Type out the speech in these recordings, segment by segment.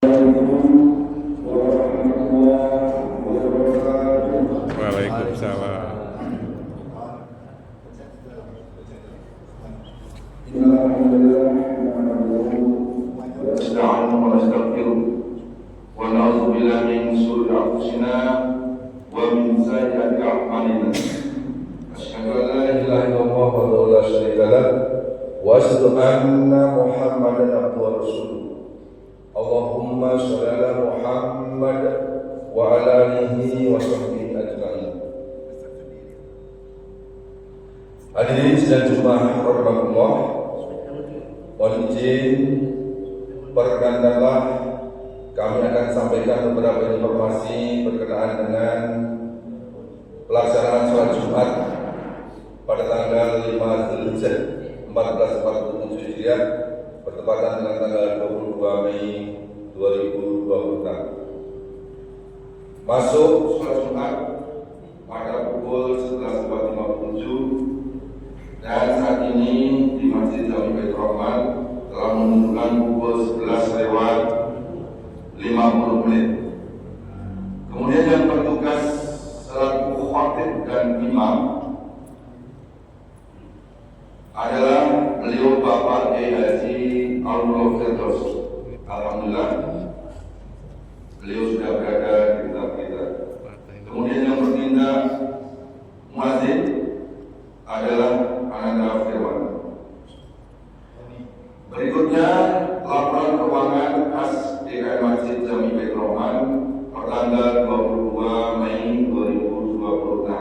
Waalaikumsalam. Nasta'inu wa nastaghfiruh wa na'udzu billahi min shururi anfusina wa min sayyiati a'malina. Asyhadu an la ilaha illallah wa la syarika lah wa asyhadu anna Muhammadan abduhu wa rasuluh. Allahumma shalli ala Muhammad wa ala alihi wa sahbihi ajma'in. Hadirin sidang Jumat rahmatullah, mohon izin perkenankanlah kami akan sampaikan beberapa informasi berkenaan dengan pelaksanaan sholat Jumat pada tanggal 5 Zulhijjah 1447 Hijriah bertepatan dengan tanggal 22 Mei 2026. Masuk sholat Jumat pada pukul 11.57 dan saat ini di Masjid Jami Baitur Rahman telah menunjukkan pukul 11:50. Kemudian yang bertugas selaku khatib dan imam adalah beliau Bapak Kiai Haji Alullah Firdaus. Alhamdulillah beliau sudah berada di tengah kita. Kemudian yang bertindak muadzin adalah Ananda Firman. Berikutnya laporan keuangan khas DKM Masjid Jami Baitur Rahman pertanggal 22 Mei 2026.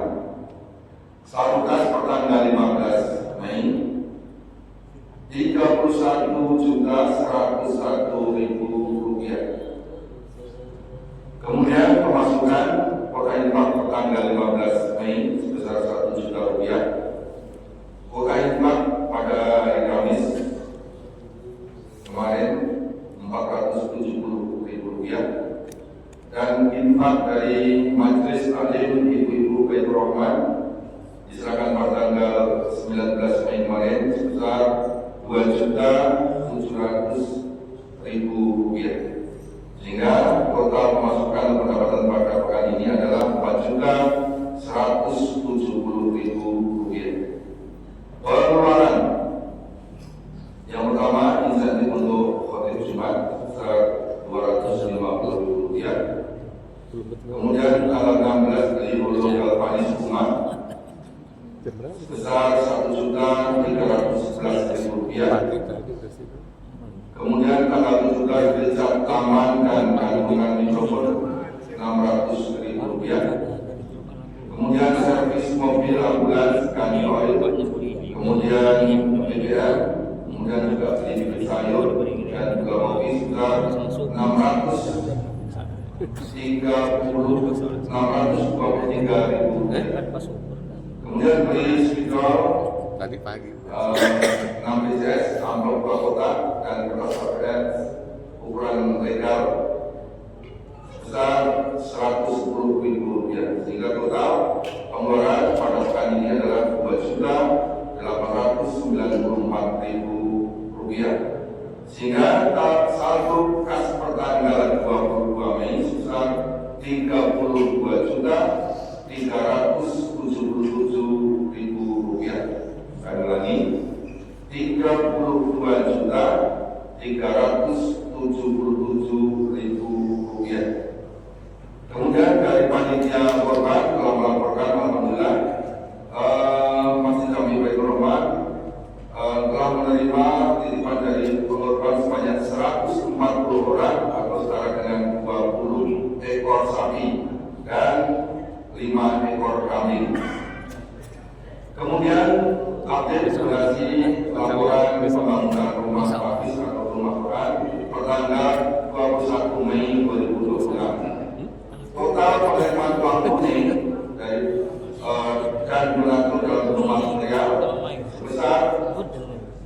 Saldo kas pertanggal 15 Mei 31.101.000 rupiah. Kemudian pemasukan kota infak pertanggal 15 Mei sebesar 1 juta rupiah. Kota infak pada hari Kamis kemarin 470.000 rupiah, dan infak dari Majelis Alim Ibu-Ibu Baitur Rahman diserahkan pada tanggal 19 Mei kemarin sebesar 2.700.000 rupiah, sehingga total pemasukan pendapatan pada pekan ini adalah 4.170.000 rupiah. Pengeluaran yang pertama insentif untuk khotib Jumat sebesar 250.000 rupiah. Kemudian tanggal 16 dari Hulu Galvanis Hukuman sebesar 1.311.000 rupiah. Kemudian tanggal 17 dari Taman dan Kandungan Mikrofon 600.000 rupiah. Kemudian servis mobil ambulans Kani Oil, kemudian BBM, kemudian juga beli sayur dan juga mobil sekitar 623.000 rupiah. Kemudian beli speaker Tadi pagi 6 PCS, amplop kotak dan kertas APR ukuran legal sebesar 110.000 rupiah, sehingga total pengeluaran pada pekan ini adalah 2.894.000 rupiah, sehingga saldo kas pertanggal 22 Mei sebesar 32.377.000 rupiah. Sekali lagi 32.377.000 rupiah. Kemudian dari panitia korban telah melaporkan, alhamdulillah, Masjid Jami Baitur Rahman telah menerima titipan dari korban sebanyak 140 orang atau setara dengan 20 ekor sapi dan 5 ekor kambing. Kemudian update durasi laporan pembangunan rumah pakis atau rumah makan pertanggal 21 Mei 2026. Total penerimaan uang tunai dari dan donatur dalam rumah material sebesar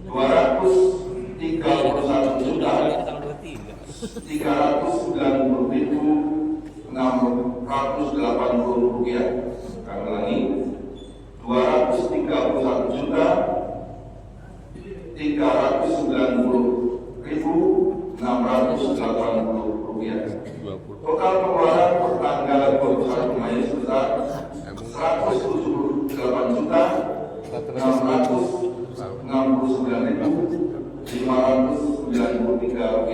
231.390.680 rupiah. Kami ulangi, 231.390.680 Rp593.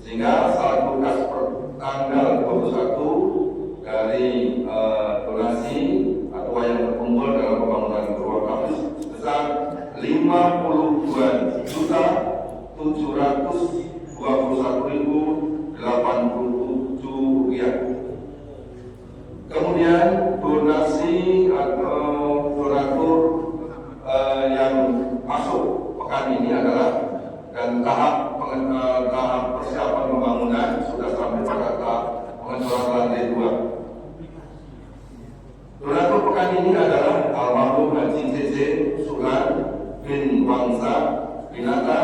Sehingga saldo kas per tanggal 21 dari donasi atau yang terkumpul dalam pembangunan Gor Kampus sebesar Rp52.721.087. Kemudian donasi atau donatur yang masuk pekan ini adalah dan tahap persiapan pembangunan sudah sampai pada tahap pengecoran lantai 2. Donatur pekan ini adalah almarhum Haji CC Sulan bin Wangsa Binata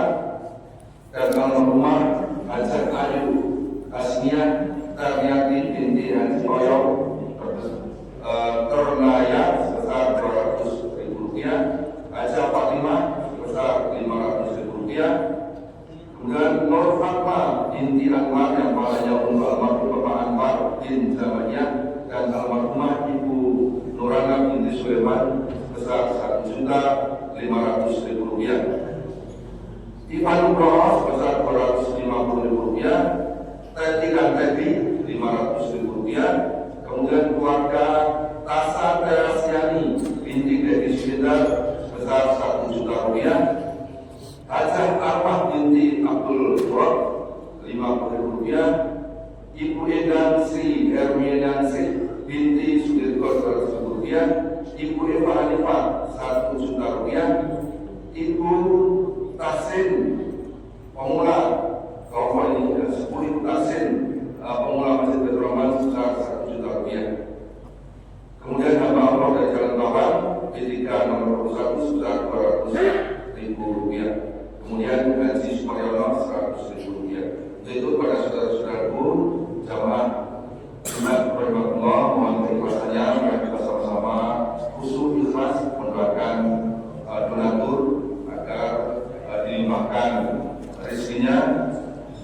dan almarhumah Hajat Ayu Asmiyah Taryati binti Haji Oyong Ternaya sebesar Rp200.000, Haja Fatimah sebesar Rp500.000, kemudian Nur Fatma binti Anwar yang pahalanya untuk almarhum Bapak Anwar bin Jamaniyah dan almarhumah Ibu Nurana binti Sulaiman sebesar Rp1.500.000. Ivan Nugroho sebesar Rp250.000, Teti dan Teti Rp500.000, kemudian keluarga Tasa Terasiani binti Dedi Sumiter sebesar Rp1.000.000, Hajah Armah binti Abdul Turab Rp50.000, Ibu Edan Sri Hermiansyah binti Sudirko Rp100.000, Ibu Eva Hanifah Rp1.000.000, Ibu Tasin Pemula Ibu Tasin Pemula Masjid Baitur Rahman sebesar Rp1.000.000. Kemudian hamba Allah dari Jalan Bawang B3 nomor 21 sebesar Rp200.000. Kemudian Haji Sumaryono Rp100.000. Itu pada saudara-saudaraku jamaah Jumat Rahmatullah, mohon keikhlasannya mari kita sama-sama khusyuk ikhlas mendoakan donatur agar dilimpahkan rezekinya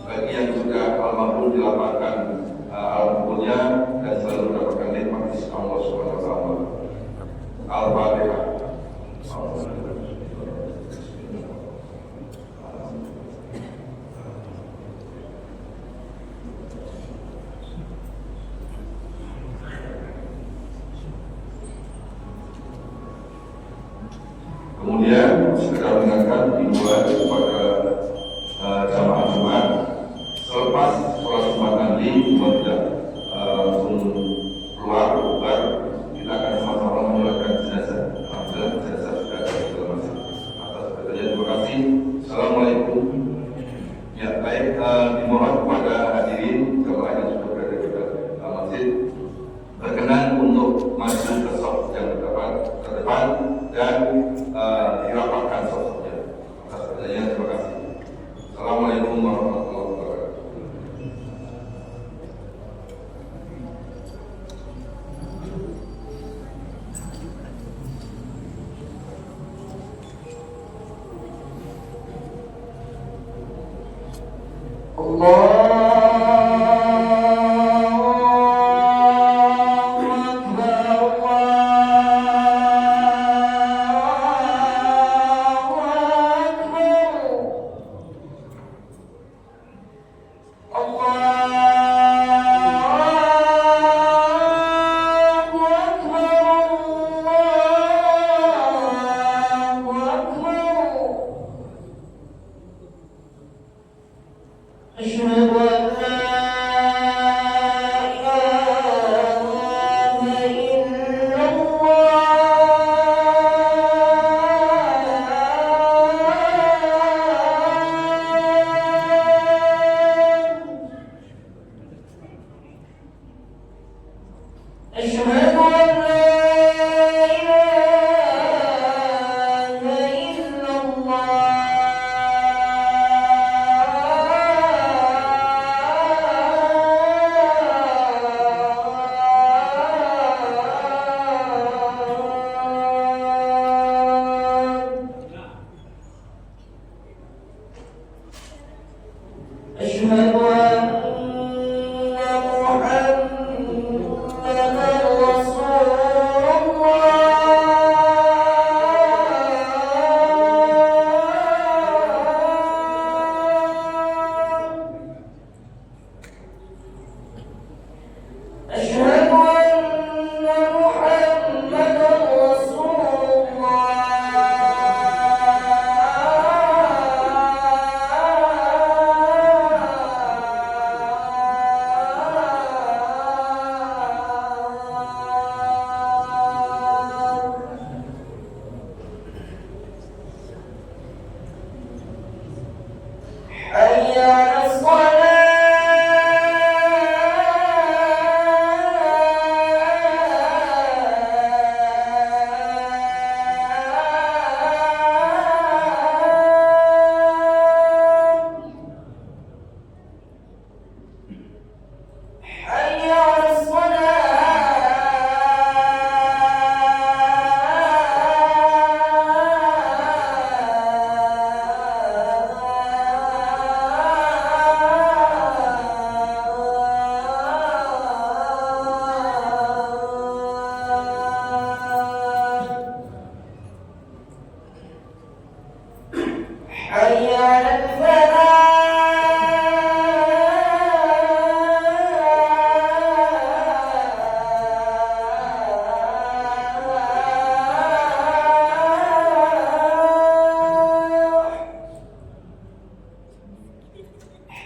bagi yang sudah almarhum dilapangkan al-kuburnya dan selalu mendapatkan nikmat di sisi Allah Subhanahu wa taala. Al-Fatihah. Kemudian segera mengingatkan dibuat kepada jamaah Jumat selepas sholat Jumat nanti buat tidak langsung keluar bubar, kita akan sama-sama menyolatkan jenazah. Alhamdulillah jenazah sudah ada di dalam masjid. Atas perhatiannya terima kasih. Assalamualaikum. Ya baik, dimohon kepada hadirin jamaah yang sudah berada di dalam masjid berkenan untuk maju ke shaf yang terdepan dan dirapatkan shafnya. Atas perhatiannya terima kasih. Assalamualaikum warahmatullahi wabarakatuh. حي على الفلاح.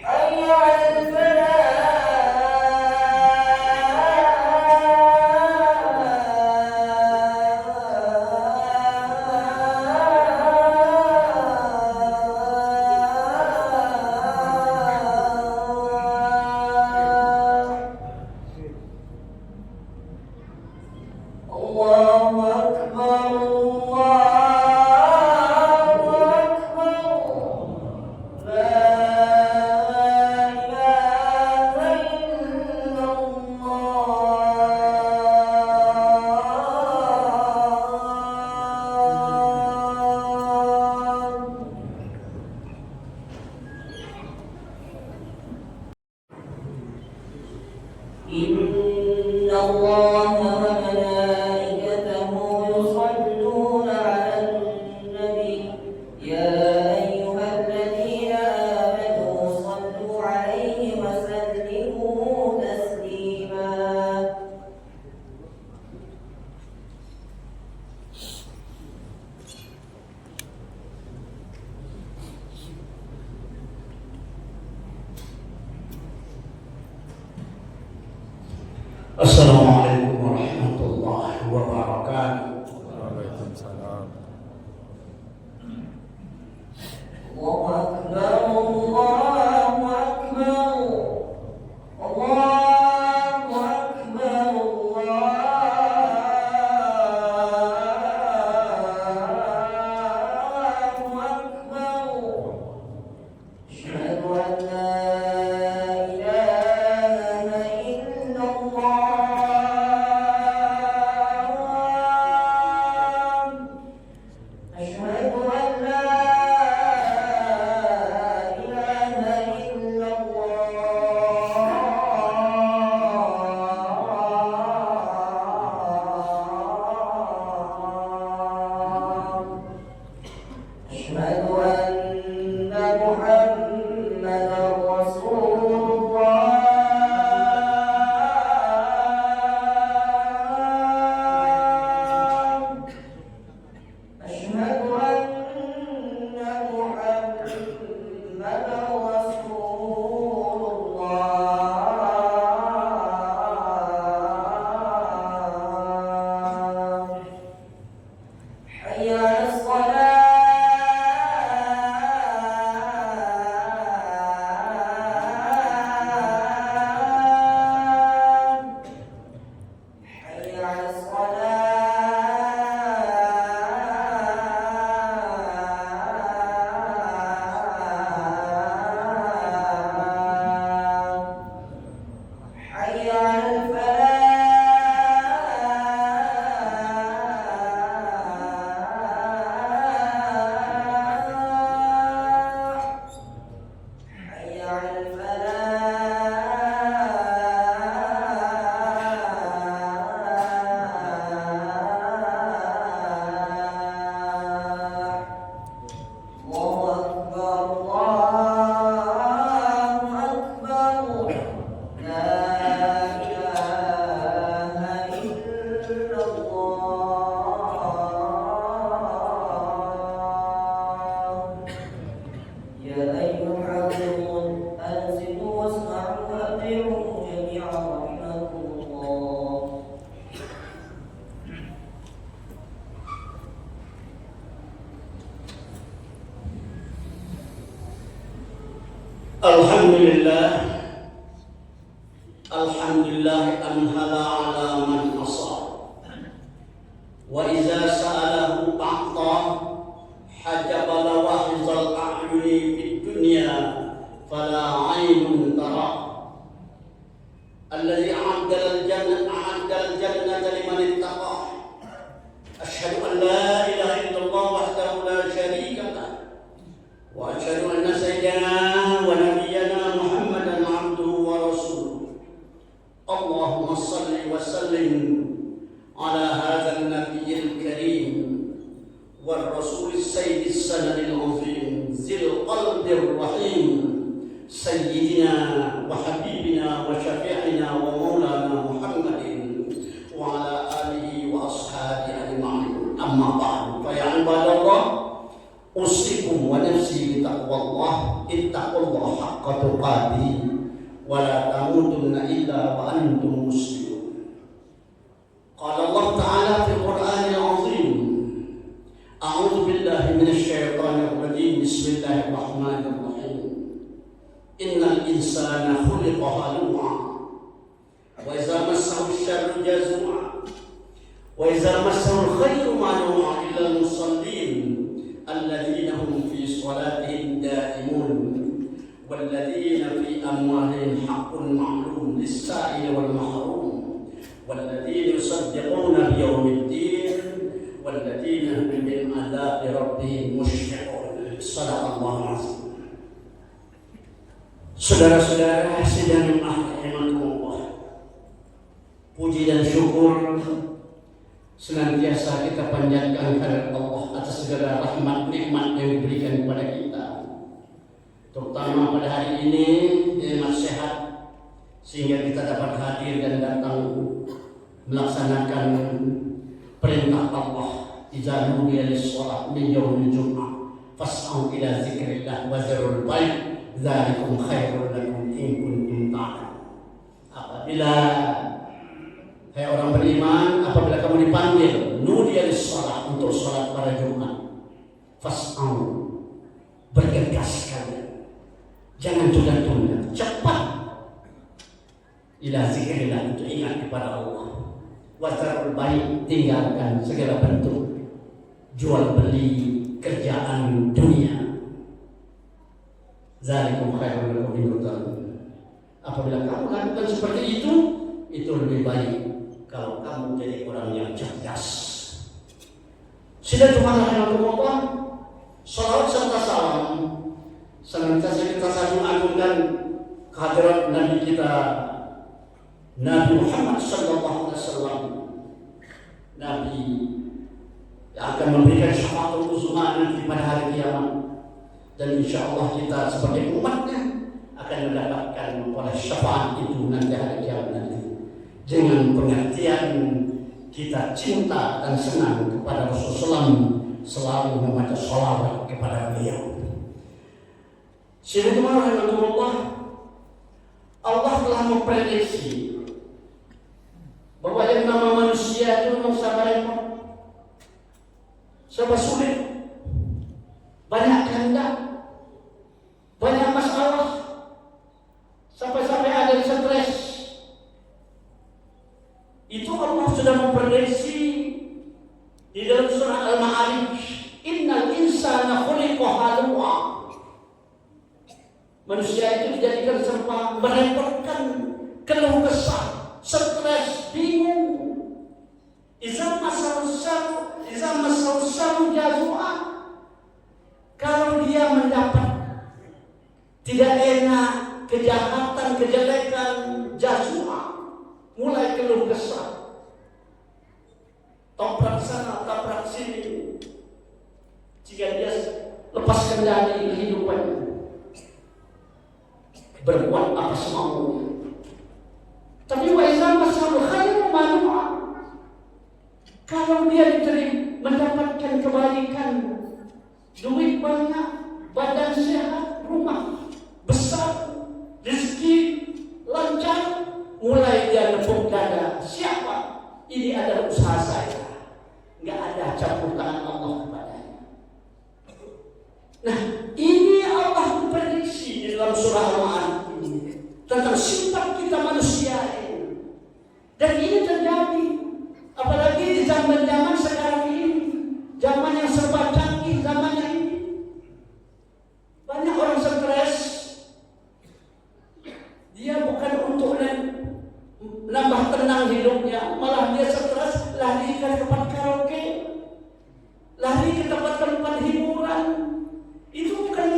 حي على الله أكبر الله أكبر لا إله إلا الله. إن الله وملائكته يصلون على النبي يا أيها الذين آمنوا صلوا عليه وسلموا تسليما. Assalamualaikum warahmatullahi wabarakatuh. Waalaikumsalam. الله أكبر الله أكبر الله أكبر الله أكبر. أشهد أن لا إله إلا الله. أشهد أن لا إله إلا الله. أشهد أن محمدا رسول الله. أشهد أن محمدا رسول الله. حي على الصلاة. حي على الصلاة. حي على الفلاح. حي على الفلاح. الله أكبر الله أكبر لا إله إلا الله. يا أيها الرسول أنزلوا واسمعوا وأطيعوا جميعا رحمكم الله. Alhamdulillah anhala ala man asar. Wa iza sa'alahu a'ta hajabala wahizal a'yuni fid dunya fala 'ainun tara. Alladhi a'adda al-jannata liman ittaqa. Ashhadu an la ilaha illallah wahdahu la sharika lah. Wa ashhadu anna sayyidana wa nabiyyana Muhammadan 'abduhu wa rasuluh. Allahumma salli wa sallim ala hadzal nabiyil karim wal rasul sayyidis sanadil azim zil القلب الرحيم سيدنا وحبيبنا وشفيعنا ومولانا محمد وعلى آله وأصحابه أجمعين. أما بعد فيا عباد الله أوصيكم ونفسي بتقوى الله اتقوا الله حق تقاته ولا تموتن إلا وأنتم مسلمون. قال الله تعالى في القرآن العظيم أعوذ بالله من الشيطان الرجيم بسم الله الرحمن الرحيم إن الإنسان خلق هلوعا وإذا مسه الشر جزوعا وإذا مسه الخير منوعا إلا المصلين الذين هم في صلاتهم دائمون والذين في أموالهم حق معلوم للسائل والمحروم والذين يصدقون بيوم الدين والذين هم من عذاب ربهم مشفقون. صدق الله العظيم. Saudara-saudara sidang rahimakumullah, puji dan syukur senantiasa kita panjatkan kepada Allah atas segala rahmat nikmat yang diberikan kepada kita, terutama pada hari ini nikmat sehat sehingga kita dapat hadir dan datang melaksanakan perintah Allah idza nudiya lis-shalah min yaumil jum'ah fas'au ila dzikrillah wa dzarul bai' dzalikum khairul lakum in kuntum ta'lamun. Apabila hai orang beriman, apabila kamu dipanggil nudiya lis-shalah untuk salat pada Jumat, fas'au bergegas kalian, jangan tunda-tunda, cepat ila dzikrillah untuk ingat kepada Allah. Wazarul baik, tinggalkan segala bentuk jual beli kerjaan dunia. Zalikum khairul lakum in kuntum ta'lamun. Apabila kamu lakukan seperti itu lebih baik kalau kamu jadi orang yang cerdas. Sudah Tuhan rahimahullah, salawat serta salam senantiasa kita sanjung agungkan kehadirat Nabi kita Nabi Muhammad sallallahu alaihi wasallam, Nabi yang akan memberikan syafaatul uzma nanti pada hari kiamat, dan insyaallah kita sebagai umatnya akan mendapatkan oleh syafaat itu nanti hari kiamat nanti dengan pengertian kita cinta dan senang kepada Rasulullah selalu membaca sholawat kepada beliau. Subhanallah, Allah telah memprediksi bahwa yang nama manusia itu memang serba sulit, banyak kehendak, banyak masalah, sampai-sampai ada yang stres. Itu Allah sudah memprediksi di dalam surah Al-Ma'arij, innal insana khuliqa halu'a. Manusia itu dijadikan serba merepotkan, keluh kesah, stres, bingung. Iza masal syarru jazua. Kalau dia mendapat tidak enak, kejahatan, kejelekan, jazua, mulai keluh kesah, toprak sana, toprak sini, jika dia lepas kendali kehidupannya, berbuat apa semaunya. Tapi wa iza masal khairu manua, kalau dia mendapatkan kebaikan, duit banyak, badan sehat, rumah besar, rezeki lancar, mulai dia nepuk dada. Siapa? Ini adalah usaha saya, nggak ada campur tangan Allah kepadanya. Nah, ini Allah memprediksi di dalam surah Al-Ma'arij ini tentang sifat kita manusia ini, dan ini terjadi. Apalagi di zaman-zaman sekarang ini, zaman yang serba canggih, zamannya ini, banyak orang stres. Dia bukan untuk nambah tenang hidupnya, malah dia stres, lari ke tempat karaoke, lari ke tempat-tempat hiburan. Itu bukan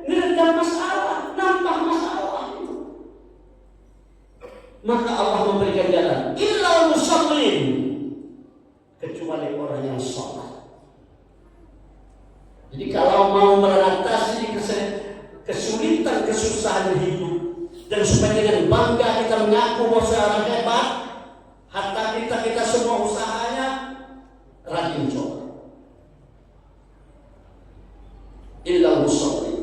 meredam masalah, nambah masalah itu. Maka Allah memberikan jalan, illal musallin, kecuali orang yang sholat. Jadi kalau mau mengatasi kesusahan hidup, dan supaya dengan bangga kita mengaku bahwa seorang hebat, harta kita semua usahanya rajin sholat. Illa musalli.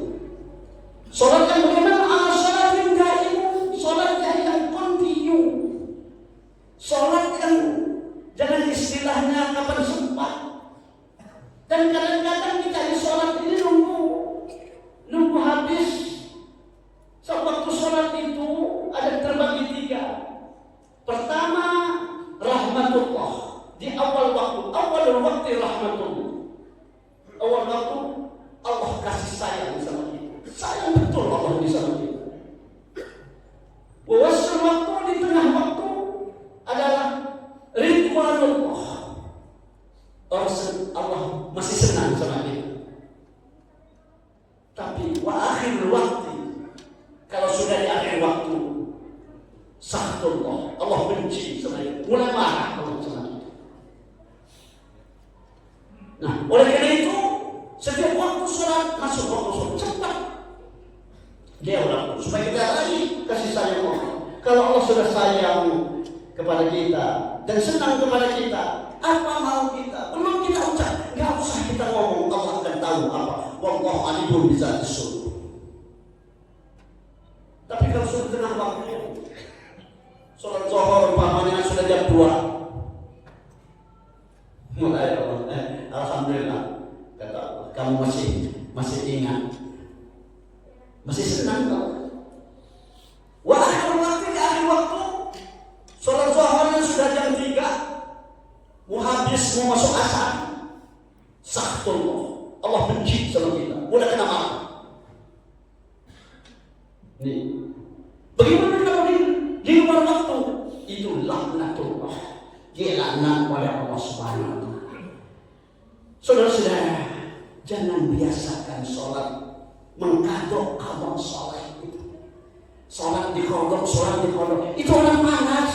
Sholat yang bagaimana? Sholat yang daimu, sholat yang kontinu, sholat yang jangan istilahnya kapan sempat. Dan kadang-kadang kita di sholat ini nunggu habis. Waktu sholat itu ada terbagi 3. Pertama, rahmatullah di awal waktu rahmatullah. Awal waktu Allah kasih sayang sama kita. Sayang betul Allah sama kita. Wawasul waktu di tengah waktu adalah ridwanullah. Allah masih senang sama kita. Tapi wa akhir waktu, kalau sudah di akhir waktu, sahtullah, Allah benci sama kita, mulai marah Allah sama kita. Nah, oleh karena itu setiap waktu sholat masuk waktu sholat cepat dia ulang supaya kita lagi kasih sayang Allah. Kalau Allah sudah sayang kepada kita dan senang kepada kita, apa mau kita? Belum kita ucap, nggak usah kita ngomong, Allah akan tahu apa. Wallahu alimun bizati sudur. Tapi kalau sudah tengah waktu, sholat zuhur umpamanya sudah jam 2, mulai alhamdulillah kata Allah, kamu masih ingat, masih senang kau. Wah, akhir waktu, sholat zuhurnya sudah jam 3, mau habis, mau masuk asar, sahtullah, Allah benci sama kita, mulai kena marah. Nih, bagaimana kalau di luar waktu? Itu laknatullah, dia laknat oleh Allah Subhanahu wa Ta'ala. Saudara-saudara, jangan biasakan sholat mengkodok amal sholat itu. Sholat dikodok, itu orang malas.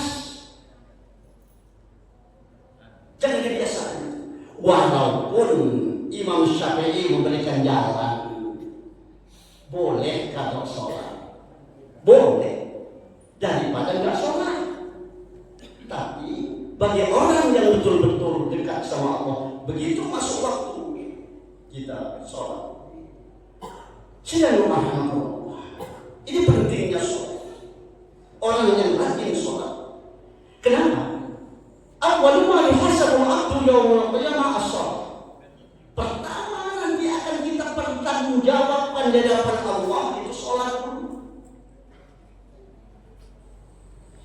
Jangan dibiasakan. Walaupun Imam Syafi'i memberikan jalan, boleh kodok sholat. Boleh daripada nggak sholat. Tapi bagi orang yang betul-betul dekat sama Allah, begitu masuk waktu kita sholat. Sedang Allah. Ini pentingnya sholat. Orang yang rajin sholat. Kenapa? Awal ma yuhasabu abdu yaumul qiyamah as-shalah. Pertama nanti akan kita pertanggungjawabkan di hadapan Allah itu sholat.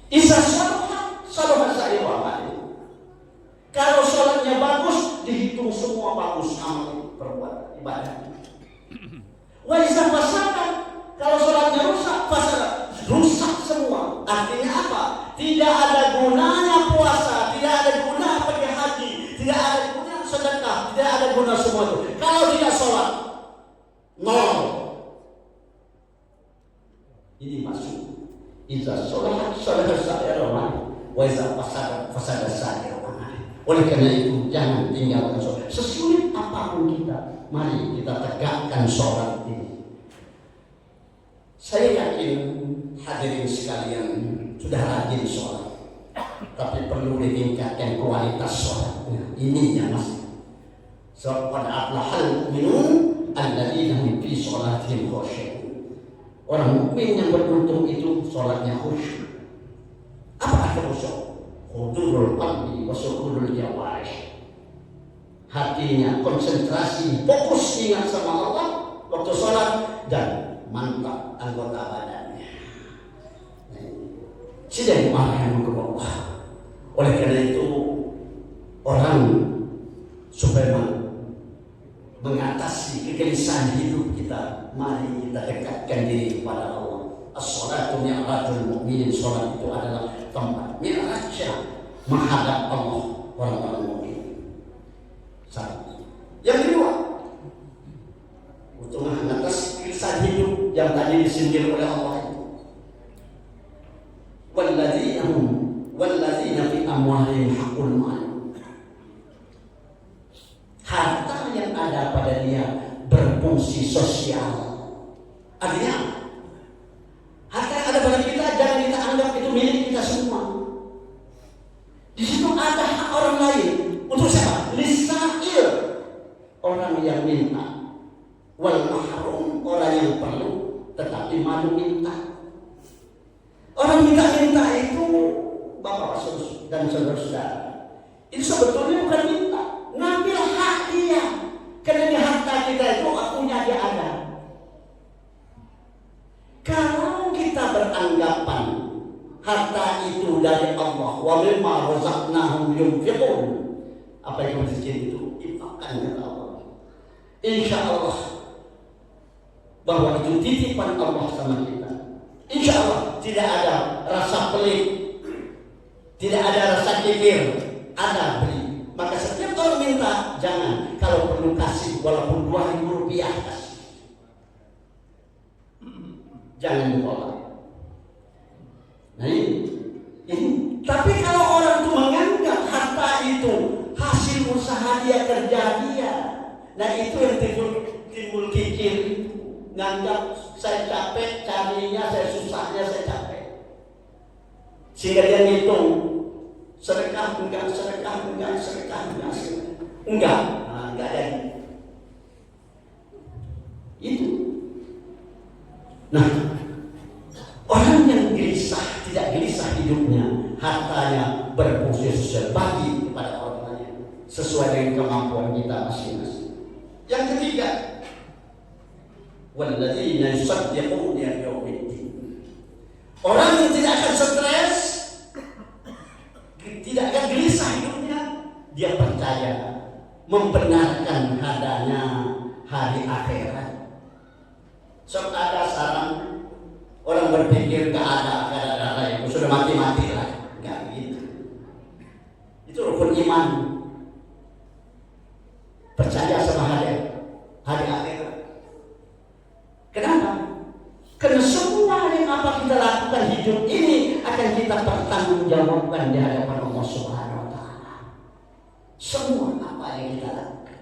Isa salat sa'irah. Kalau sholatnya bagus, dihitung semua bagus amal perbuatan ibadah. Wa isa fasadat, kalau sholatnya rusak semua. Artinya apa? Tidak ada gunanya puasa, tidak ada guna pergi haji, tidak ada guna sedekah, tidak ada guna semua itu. Kalau tidak sholat, nol. Ini masuk. Iza sholat sa'irah, wa iza fasadat sa'irah. Oleh karena itu jangan tinggalkan sholat. Sesulit apapun kita, mari kita tegakkan sholat ini. Saya yakin hadirin sekalian sudah rajin sholat, tapi perlu ditingkatkan kualitas sholatnya. Ininya masih. Qad aflahal mu'minun alladzina hum fi sholatihim khushu'un. Orang mukmin yang beruntung itu sholatnya khusyuk. Apa arti khusyuk? Hudurul qalbi wa sukunul jawarih. Hatinya konsentrasi, fokus ingat sama Allah waktu sholat, dan mantap anggota badannya. Sedang marah ke bawah. Oleh karena itu orang supaya mengatasi kegelisahan hidup kita, mari kita dekatkan diri kepada Allah. As-salatu mi'rajul mu'minin. Salat itu adalah tempat mi'rajnya menghadap Allah orang-orang mukmin. Satu. Yang kedua, untuk mengatasi kegelisahan hidup yang tadi disindir oleh Allah itu. Walladzina fi amwalihim haqqul ma'lum. Harta yang ada pada dia berfungsi sosial. Artinya tetapi malu minta. Orang minta-minta itu, Bapak dan saudara-saudara, itu sebetulnya bukan minta, ngambil hak dia. Karena di harta kita itu akunya dia ada. Kalau kita beranggapan harta itu dari Allah, wa mimma razaqnahum yunfiqun, apa yang masjid itu infakkan kata Allah. Insya Allah bahwa itu titipan Allah sama kita. Insya Allah tidak ada rasa pelit, tidak ada rasa kikir, ada beri. Maka setiap orang minta, jangan, kalau perlu kasih walaupun 2.000 rupiah kasih. Jangan ditolak. Nah ini. Tapi kalau orang itu menganggap harta itu hasil usaha dia, kerja dia, nah itu yang timbul kikir itu. Nganggap saya capek carinya, saya susahnya, saya capek. Sehingga dia ngitung sedekah enggak, sedekah enggak, sedekah enggak, enggak, enggak ada. Itu. Nah, orang yang gelisah, tidak gelisah hidupnya, hartanya berfungsi berbagi kepada orang lain sesuai dengan kemampuan kita masing-masing. Yang ketiga, walladzina yusaddiquna biyaumiddin. Orang yang tidak akan stres, tidak akan gelisah hidupnya, dia percaya membenarkan adanya hari akhirat. Sebab ada saran orang berpikir gak ada akhirat itu sudah mati-mati lah, nggak begitu. Itu rukun iman. Percaya sama hari akhirat. Kenapa? Karena semua yang apa kita lakukan hidup ini akan kita pertanggungjawabkan di hadapan Allah Subhanahu wa taala. Semua apa yang kita lakukan.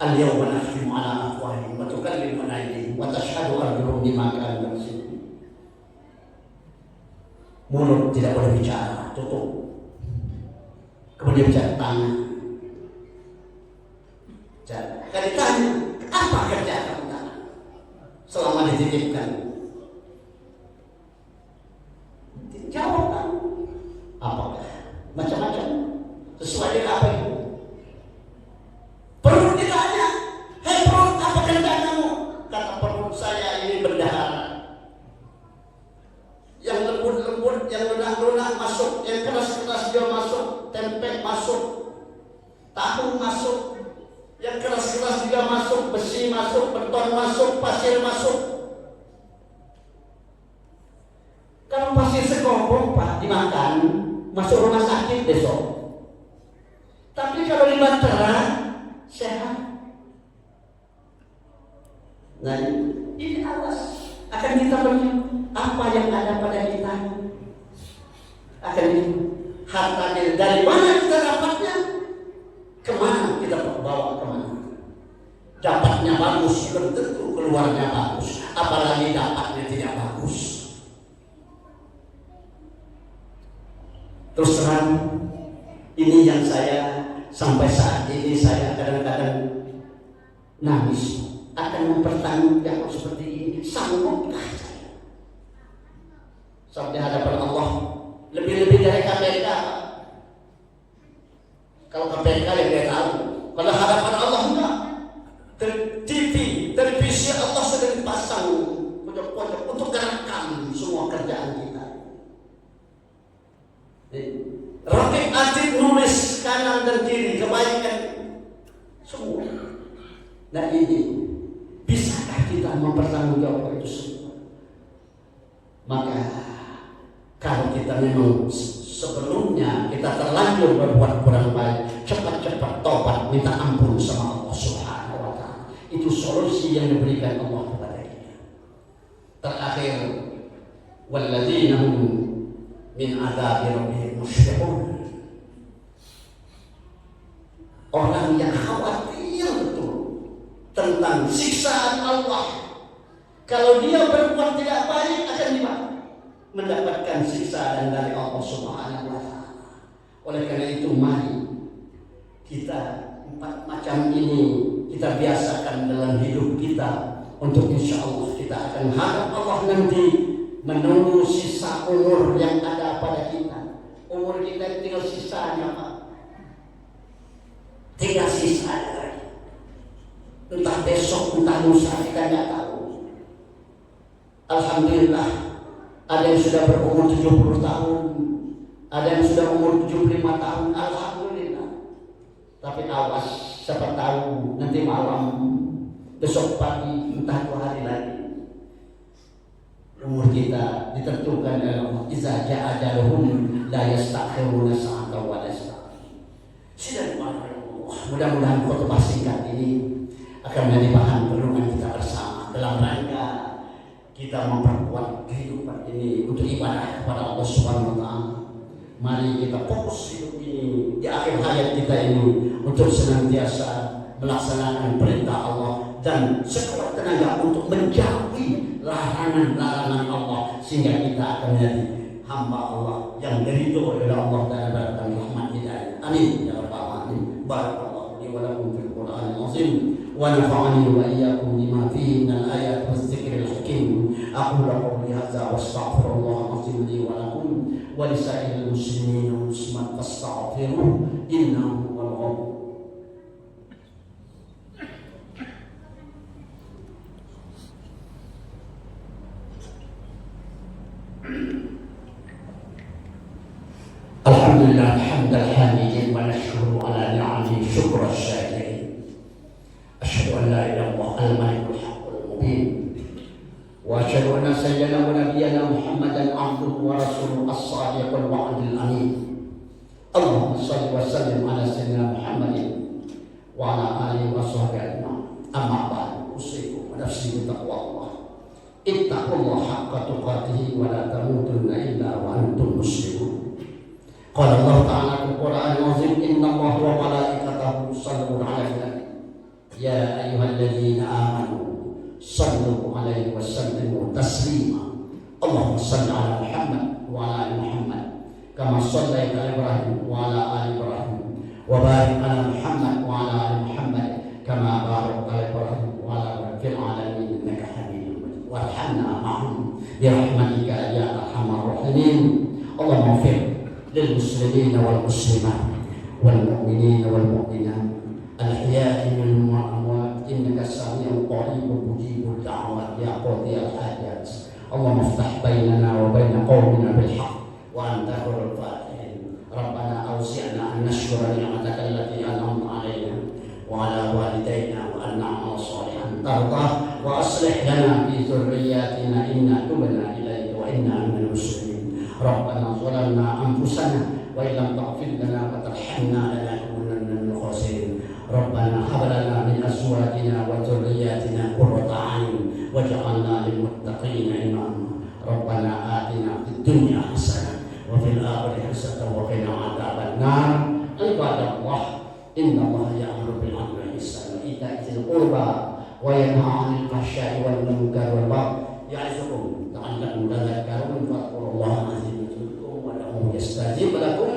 Al-yawma nakhtimu ala afwahihim wa tukallimuna aydihim wa tashhadu arjuluhum bima kanu yaksibun. Mulut tidak boleh bicara, tutup. Kemudian bicara tangan. Kalau ditanya, apa kerja kamu selama dititipkan? Jawab kan? Apakah? Macam-macam. Sesuai dengan apa itu? Perut ditanya, hei perut, apa kerja kamu? Kata perut saya ini bendahara. Yang lembut-lembut, yang lunak-lunak masuk, yang keras-keras dia masuk, tempe masuk, tahu masuk. Yang keras-keras juga masuk, besi masuk, beton masuk, pasir masuk. Kalau pasir sekompok Pak dimakan, masuk rumah sakit besok. Tapi kalau dibaterai, sehat. Nah ini awas akan kita melihat apa yang ada pada kita. Akan hartanya dari mana kita dapatnya? Kemana kita bawa kemana? Dapatnya bagus, belum tentu keluarnya bagus. Apalagi dapatnya tidak bagus. Terus terang, ini yang saya sampai saat ini saya kadang-kadang nangis. Akan mempertanggungjawab seperti ini. Sanggupkah saya? Sampai hadapan Allah lebih-lebih dari KPK. Kalau KPK yang dia tahu, kalau hadapan Allah enggak. TV, televisi Allah sudah dipasang pojok-pojok untuk merekam semua kerjaan kita. Rakib atid nulis kanan dan kiri kebaikan semua. Nah ini bisakah kita mempertanggungjawabkan itu semua? Maka kalau kita memang sebelumnya kita terlanjur berbuat kurang baik, cepat-cepat tobat minta ampun sama Allah Subhanahu wa taala. Itu solusi yang diberikan Allah kepada kita. Terakhir, walladzina hum min adzabi rabbihim mushfiqun. Orang yang khawatir betul tentang siksaan Allah. Kalau dia berbuat tidak baik akan mendapatkan siksaan dari Allah Subhanahu wa taala. Oleh karena itu mari kita 4 macam ini kita biasakan dalam hidup kita untuk insya Allah kita kita akan hadap Allah nanti menunggu sisa umur yang ada pada kita. Umur kita tinggal sisanya, Pak. Tinggal sisanya lagi. Entah besok, entah lusa, kita nggak tahu. Alhamdulillah, ada yang sudah berumur 70 tahun, ada yang sudah umur 75 tahun. Alhamdulillah. Tapi awas, siapa tahu nanti malam, besok pagi, entah 2 hari lagi, umur kita ditentukan oleh Allah. Iza ja'a ajaluhum la yastakhiruna sa'atan wa la yastaqdimun. Mudah-mudahan khutbah singkat ini akan menjadi bahan renungan kita bersama dalam rangka kita memperkuat kehidupan ini untuk ibadah kepada Allah Subhanahu wa taala. Mari kita fokus hidup ini di akhir hayat kita ini untuk senantiasa melaksanakan perintah Allah dan sekuat tenaga untuk menjauhi larangan-larangan Allah, sehingga kita akan menjadi hamba Allah yang diridhoi oleh Allah dan mendapatkan rahmat hidayah. Amin ya rabbal alamin. Barakallahu li wa lakum fil Qur'anil azim wa nafa'ani wa iyyakum lima fihi minal ayati waz zikril hakim. Aqulu qawli hadza wa astaghfirullahal azim li wa lakum wa lisa'iril muslimin wal muslimat fastaghfiruhu innahu huwal ghafur. Alhamdulillah hamdal hamidin wa nashkuru ala ni'amihi syukra syakirin. Asyhadu an la ilaha illallah al-malikul haqqul mubin. Wa asyhadu anna sayyidana wa nabiyyana Muhammadan abduhu wa rasuluhu as-sadiqul wa'dil amin. Allahumma shalli wa sallim ala sayyidina Muhammadin wa ala alihi wa sahbihi ajma'in. Amma ba'du, usikum wa nafsi bi taqwallah. Ittaqullaha haqqa tuqatih wa la tamutunna illa wa antum muslimun. Qala Allah Ta'ala fil Qur'anil Azim, inna Allah wa malaikatahu yusalluna 'alan nabi ya ayyuhalladzina amanu sallu 'alaihi wa sallimu taslima. Allahumma shalli 'ala Muhammad wa 'ala ali Muhammad kama shallaita 'ala Ibrahim wa 'ala ali Ibrahim wa barik 'ala Muhammad wa 'ala ali Muhammad kama barakta 'ala Ibrahim wa 'ala fil 'alamin innaka Hamidum Majid. Warhamna ma'hum bi rahmatika ya arhamar rahimin. Allahumma ighfir للمسلمين والمسلمات والمؤمنين والمؤمنات الأحياء منهم والأموات إنك سميع قريب مجيب الدعوات يا قاضي الحاجات. اللهم افتح بيننا وبين قومنا بالحق وأنت خير الفاتحين. ربنا أوزعنا أن نشكر نعمتك التي أنعمت علينا وعلى والدينا وأن نعمل صالحا ترضاه وأصلح لنا في ذرياتنا إنا تبنا إليك وإنا من المسلمين. ربنا ظلمنا أنفسنا وإن لم تغفر لنا وترحمنا لنكونن من الخاسرين. ربنا هب لنا من أزواجنا وذرياتنا قرة أعين واجعلنا للمتقين إماما. ربنا آتنا في الدنيا حسنة وفي الآخرة حسنة وقنا عذاب النار. عباد الله إن الله يأمر بالعدل والإحسان وإيتاء ذي القربى وينهى عن الفحشاء والمنكر والبغي يعظكم لعلكم تذكرون. فاذكروا الله العظيم يذكركم وله يستجيب لكم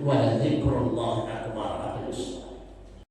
ولذكر الله أكبر.